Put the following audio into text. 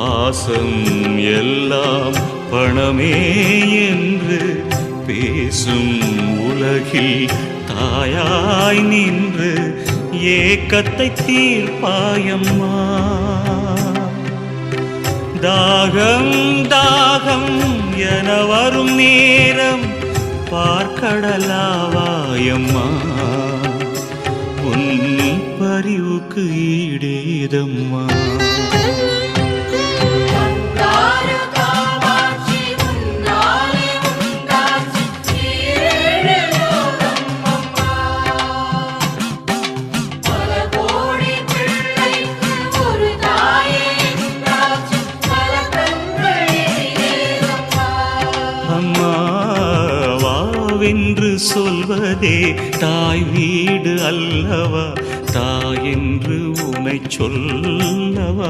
பாசம் எல்லாம் பணமே என்று பேசும் உலகில் தாயாய் நின்று ஏக்கத்தை தீர்ப்பாயம்மா. தாகம் தாகம் என வரும் நேரம் பார்க்கடலாவாயம்மா. உன் பரிவுக்கு ஈடேதம்மா. என்று சொல்வதே தாய் வீடு அல்லவா? தாய் என்று உனை சொல்லவா?